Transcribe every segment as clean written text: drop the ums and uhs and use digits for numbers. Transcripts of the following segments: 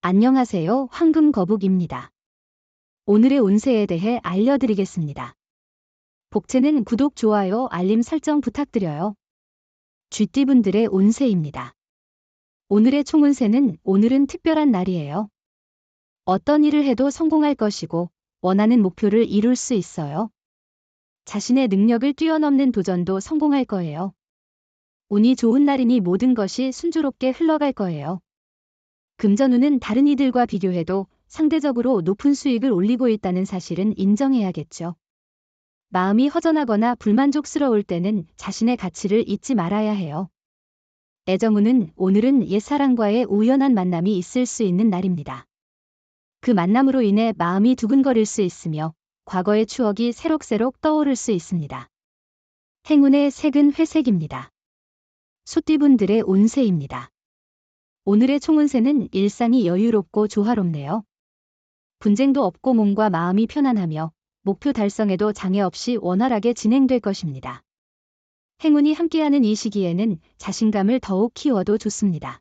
안녕하세요. 황금거북입니다. 오늘의 운세에 대해 알려드리겠습니다. 복채는 구독, 좋아요, 알림 설정 부탁드려요. 쥐띠분들의 운세입니다. 오늘의 총운세는 오늘은 특별한 날이에요. 어떤 일을 해도 성공할 것이고 원하는 목표를 이룰 수 있어요. 자신의 능력을 뛰어넘는 도전도 성공할 거예요. 운이 좋은 날이니 모든 것이 순조롭게 흘러갈 거예요. 금전운은 다른 이들과 비교해도 상대적으로 높은 수익을 올리고 있다는 사실은 인정해야겠죠. 마음이 허전하거나 불만족스러울 때는 자신의 가치를 잊지 말아야 해요. 애정운은 오늘은 옛사랑과의 우연한 만남이 있을 수 있는 날입니다. 그 만남으로 인해 마음이 두근거릴 수 있으며 과거의 추억이 새록새록 떠오를 수 있습니다. 행운의 색은 회색입니다. 소띠분들의 운세입니다. 오늘의 총운세는 일상이 여유롭고 조화롭네요. 분쟁도 없고 몸과 마음이 편안하며 목표 달성에도 장애 없이 원활하게 진행될 것입니다. 행운이 함께하는 이 시기에는 자신감을 더욱 키워도 좋습니다.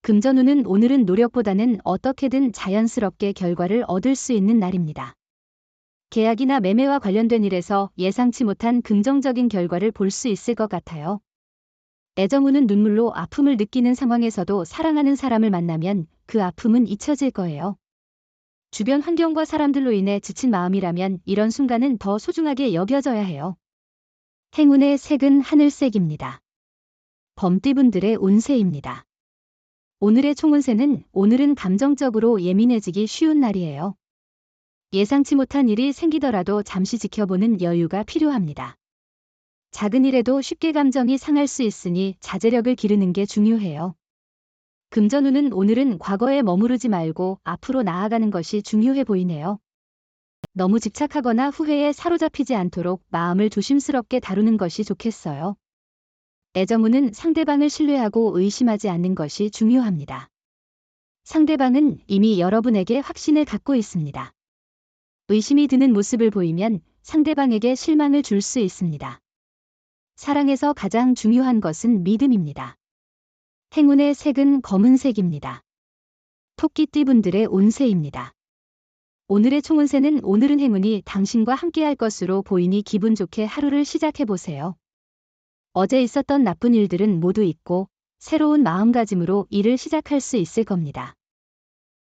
금전운은 오늘은 노력보다는 어떻게든 자연스럽게 결과를 얻을 수 있는 날입니다. 계약이나 매매와 관련된 일에서 예상치 못한 긍정적인 결과를 볼 수 있을 것 같아요. 애정운은 눈물로 아픔을 느끼는 상황에서도 사랑하는 사람을 만나면 그 아픔은 잊혀질 거예요. 주변 환경과 사람들로 인해 지친 마음이라면 이런 순간은 더 소중하게 여겨져야 해요. 행운의 색은 하늘색입니다. 범띠분들의 운세입니다. 오늘의 총운세는 오늘은 감정적으로 예민해지기 쉬운 날이에요. 예상치 못한 일이 생기더라도 잠시 지켜보는 여유가 필요합니다. 작은 일에도 쉽게 감정이 상할 수 있으니 자제력을 기르는 게 중요해요. 금전운은 오늘은 과거에 머무르지 말고 앞으로 나아가는 것이 중요해 보이네요. 너무 집착하거나 후회에 사로잡히지 않도록 마음을 조심스럽게 다루는 것이 좋겠어요. 애정운은 상대방을 신뢰하고 의심하지 않는 것이 중요합니다. 상대방은 이미 여러분에게 확신을 갖고 있습니다. 의심이 드는 모습을 보이면 상대방에게 실망을 줄 수 있습니다. 사랑에서 가장 중요한 것은 믿음입니다. 행운의 색은 검은색입니다. 토끼띠분들의 운세입니다. 오늘의 총운세는 오늘은 행운이 당신과 함께할 것으로 보이니 기분 좋게 하루를 시작해보세요. 어제 있었던 나쁜 일들은 모두 잊고 새로운 마음가짐으로 일을 시작할 수 있을 겁니다.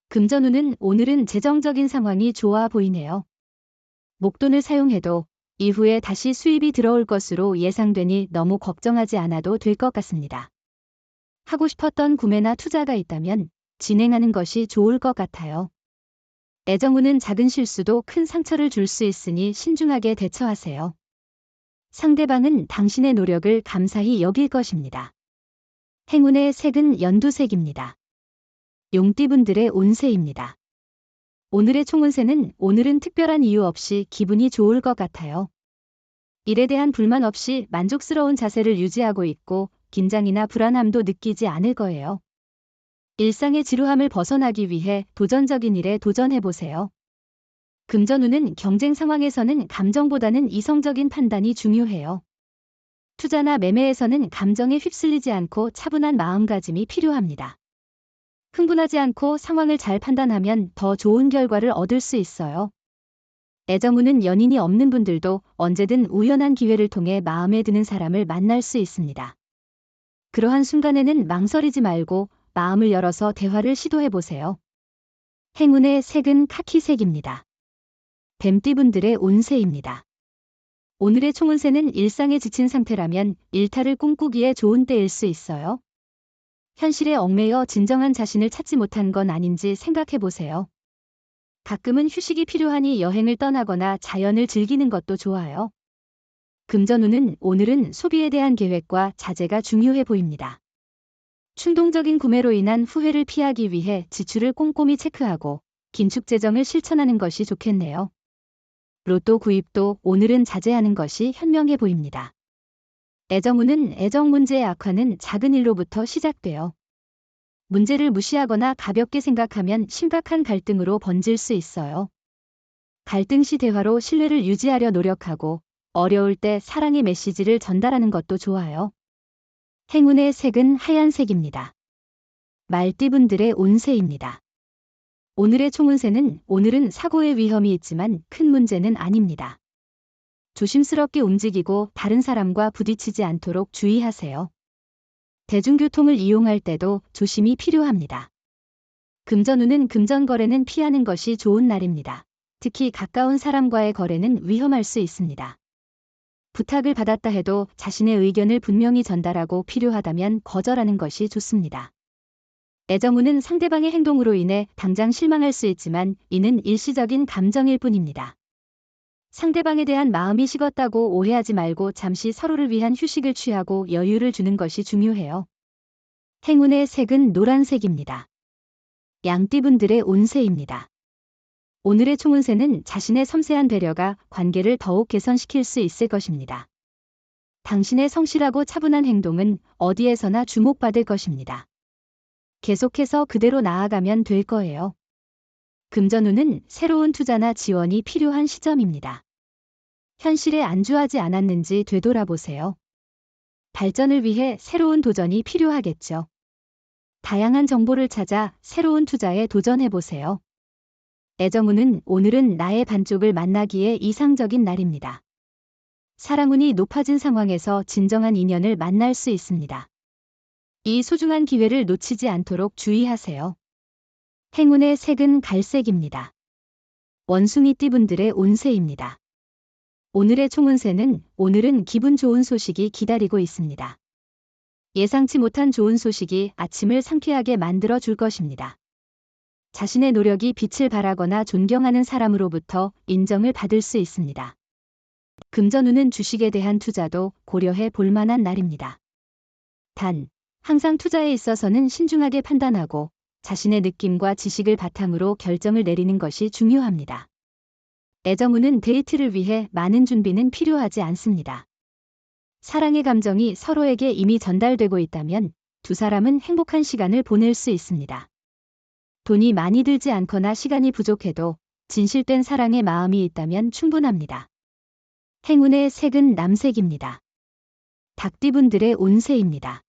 금전운은 오늘은 재정적인 상황이 좋아 보이네요. 목돈을 사용해도 이후에 다시 수입이 들어올 것으로 예상되니 너무 걱정하지 않아도 될 것 같습니다. 하고 싶었던 구매나 투자가 있다면 진행하는 것이 좋을 것 같아요. 애정운은 작은 실수도 큰 상처를 줄 수 있으니 신중하게 대처하세요. 상대방은 당신의 노력을 감사히 여길 것입니다. 행운의 색은 연두색입니다. 용띠분들의 운세입니다. 오늘의 총운세는 오늘은 특별한 이유 없이 기분이 좋을 것 같아요. 일에 대한 불만 없이 만족스러운 자세를 유지하고 있고 긴장이나 불안함도 느끼지 않을 거예요. 일상의 지루함을 벗어나기 위해 도전적인 일에 도전해보세요. 금전운은 경쟁 상황에서는 감정보다는 이성적인 판단이 중요해요. 투자나 매매에서는 감정에 휩쓸리지 않고 차분한 마음가짐이 필요합니다. 흥분하지 않고 상황을 잘 판단하면 더 좋은 결과를 얻을 수 있어요. 애정운은 연인이 없는 분들도 언제든 우연한 기회를 통해 마음에 드는 사람을 만날 수 있습니다. 그러한 순간에는 망설이지 말고 마음을 열어서 대화를 시도해보세요. 행운의 색은 카키색입니다. 뱀띠분들의 운세입니다. 오늘의 총운세는 일상에 지친 상태라면 일탈을 꿈꾸기에 좋은 때일 수 있어요. 현실에 얽매여 진정한 자신을 찾지 못한 건 아닌지 생각해보세요. 가끔은 휴식이 필요하니 여행을 떠나거나 자연을 즐기는 것도 좋아요. 금전운은 오늘은 소비에 대한 계획과 자제가 중요해 보입니다. 충동적인 구매로 인한 후회를 피하기 위해 지출을 꼼꼼히 체크하고 긴축 재정을 실천하는 것이 좋겠네요. 로또 구입도 오늘은 자제하는 것이 현명해 보입니다. 애정운은 애정 문제의 악화는 작은 일로부터 시작돼요. 문제를 무시하거나 가볍게 생각하면 심각한 갈등으로 번질 수 있어요. 갈등 시 대화로 신뢰를 유지하려 노력하고 어려울 때 사랑의 메시지를 전달하는 것도 좋아요. 행운의 색은 하얀색입니다. 말띠분들의 운세입니다. 오늘의 총운세는 오늘은 사고의 위험이 있지만 큰 문제는 아닙니다. 조심스럽게 움직이고 다른 사람과 부딪히지 않도록 주의하세요. 대중교통을 이용할 때도 조심이 필요합니다. 금전운은 금전 거래는 피하는 것이 좋은 날입니다. 특히 가까운 사람과의 거래는 위험할 수 있습니다. 부탁을 받았다 해도 자신의 의견을 분명히 전달하고 필요하다면 거절하는 것이 좋습니다. 애정운은 상대방의 행동으로 인해 당장 실망할 수 있지만 이는 일시적인 감정일 뿐입니다. 상대방에 대한 마음이 식었다고 오해하지 말고 잠시 서로를 위한 휴식을 취하고 여유를 주는 것이 중요해요. 행운의 색은 노란색입니다. 양띠분들의 운세입니다. 오늘의 총운세는 자신의 섬세한 배려가 관계를 더욱 개선시킬 수 있을 것입니다. 당신의 성실하고 차분한 행동은 어디에서나 주목받을 것입니다. 계속해서 그대로 나아가면 될 거예요. 금전운은 새로운 투자나 지원이 필요한 시점입니다. 현실에 안주하지 않았는지 되돌아보세요. 발전을 위해 새로운 도전이 필요하겠죠. 다양한 정보를 찾아 새로운 투자에 도전해보세요. 애정운은 오늘은 나의 반쪽을 만나기에 이상적인 날입니다. 사랑운이 높아진 상황에서 진정한 인연을 만날 수 있습니다. 이 소중한 기회를 놓치지 않도록 주의하세요. 행운의 색은 갈색입니다. 원숭이띠분들의 운세입니다. 오늘의 총운세는 오늘은 기분 좋은 소식이 기다리고 있습니다. 예상치 못한 좋은 소식이 아침을 상쾌하게 만들어 줄 것입니다. 자신의 노력이 빛을 발하거나 존경하는 사람으로부터 인정을 받을 수 있습니다. 금전운은 주식에 대한 투자도 고려해 볼 만한 날입니다. 단, 항상 투자에 있어서는 신중하게 판단하고 자신의 느낌과 지식을 바탕으로 결정을 내리는 것이 중요합니다. 애정운은 데이트를 위해 많은 준비는 필요하지 않습니다. 사랑의 감정이 서로에게 이미 전달되고 있다면 두 사람은 행복한 시간을 보낼 수 있습니다. 돈이 많이 들지 않거나 시간이 부족해도 진실된 사랑의 마음이 있다면 충분합니다. 행운의 색은 남색입니다. 닭띠분들의 운세입니다.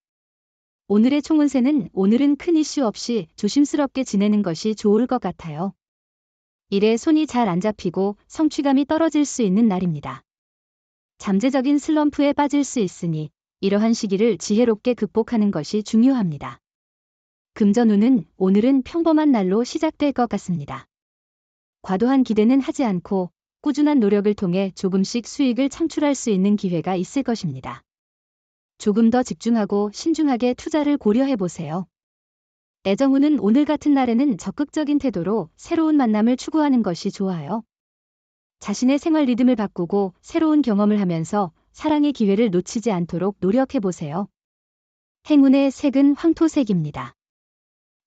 오늘의 총운세는 오늘은 큰 이슈 없이 조심스럽게 지내는 것이 좋을 것 같아요. 일에 손이 잘 안 잡히고 성취감이 떨어질 수 있는 날입니다. 잠재적인 슬럼프에 빠질 수 있으니 이러한 시기를 지혜롭게 극복하는 것이 중요합니다. 금전운은 오늘은 평범한 날로 시작될 것 같습니다. 과도한 기대는 하지 않고 꾸준한 노력을 통해 조금씩 수익을 창출할 수 있는 기회가 있을 것입니다. 조금 더 집중하고 신중하게 투자를 고려해 보세요. 애정운은 오늘 같은 날에는 적극적인 태도로 새로운 만남을 추구하는 것이 좋아요. 자신의 생활 리듬을 바꾸고 새로운 경험을 하면서 사랑의 기회를 놓치지 않도록 노력해 보세요. 행운의 색은 황토색입니다.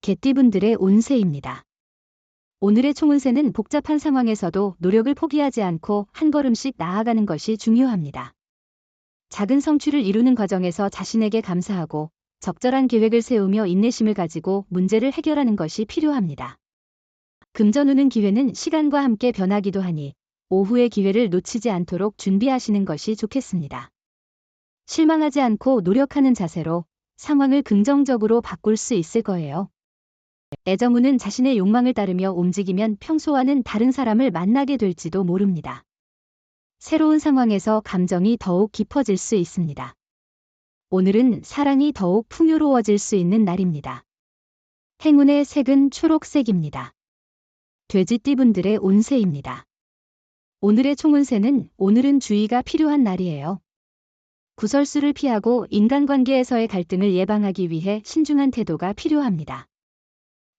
개띠분들의 운세입니다. 오늘의 총운세는 복잡한 상황에서도 노력을 포기하지 않고 한 걸음씩 나아가는 것이 중요합니다. 작은 성취를 이루는 과정에서 자신에게 감사하고 적절한 계획을 세우며 인내심을 가지고 문제를 해결하는 것이 필요합니다. 금전운은 기회는 시간과 함께 변하기도 하니 오후의 기회를 놓치지 않도록 준비하시는 것이 좋겠습니다. 실망하지 않고 노력하는 자세로 상황을 긍정적으로 바꿀 수 있을 거예요. 애정운은 자신의 욕망을 따르며 움직이면 평소와는 다른 사람을 만나게 될지도 모릅니다. 새로운 상황에서 감정이 더욱 깊어질 수 있습니다. 오늘은 사랑이 더욱 풍요로워질 수 있는 날입니다. 행운의 색은 초록색입니다. 돼지띠분들의 운세입니다. 오늘의 총운세는 오늘은 주의가 필요한 날이에요. 구설수를 피하고 인간관계에서의 갈등을 예방하기 위해 신중한 태도가 필요합니다.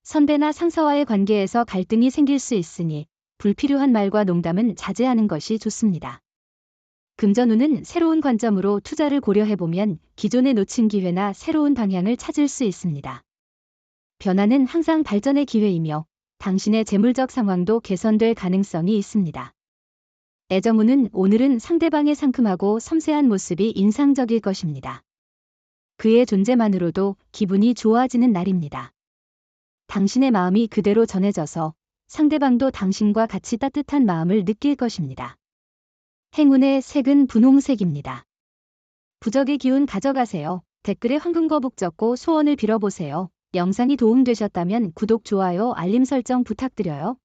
선배나 상사와의 관계에서 갈등이 생길 수 있으니 불필요한 말과 농담은 자제하는 것이 좋습니다. 금전운은 새로운 관점으로 투자를 고려해보면 기존에 놓친 기회나 새로운 방향을 찾을 수 있습니다. 변화는 항상 발전의 기회이며 당신의 재물적 상황도 개선될 가능성이 있습니다. 애정운은 오늘은 상대방의 상큼하고 섬세한 모습이 인상적일 것입니다. 그의 존재만으로도 기분이 좋아지는 날입니다. 당신의 마음이 그대로 전해져서 상대방도 당신과 같이 따뜻한 마음을 느낄 것입니다. 행운의 색은 분홍색입니다. 부적의 기운 가져가세요. 댓글에 황금거북 적고 소원을 빌어보세요. 영상이 도움되셨다면 구독, 좋아요, 알림 설정 부탁드려요.